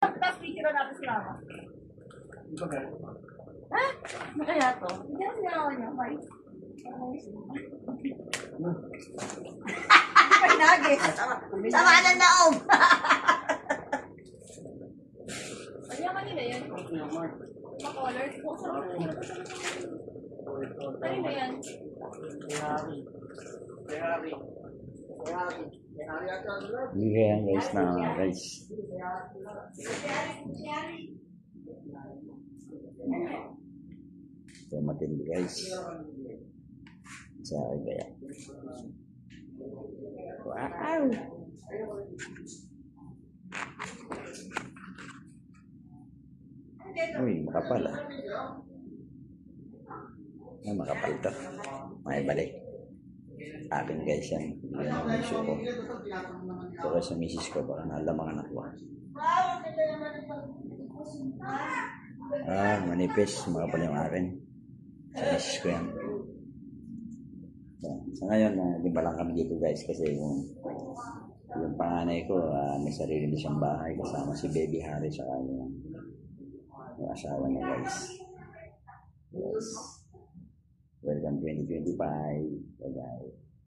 Tapos picture natin si Mama. Ha? Ano kaya to? Hindi na sinawa niya. Bye. Pinagis. Sama ng naong. Ano yung kanina yan? Ma-colors? Kanina yan? Bigay yan guys na guys. Ito matindi guys. Sa akin kaya. Wow! Uy, makapal ah. Ay, makapal to. May balik. Akin guys yan. Yan ang gusto ko. Pero sa misis ko, baka nalamangan ako. Ah, manipis. Makapal yung akin. Sa misis ko yan. Sa ngayon, di ba lang kami dito guys kasi yung panganay ko, may sarili din siyang bahay kasama si Baby Harry sa yung asawa niya guys. Yes. Welcome 2025. Bye bye.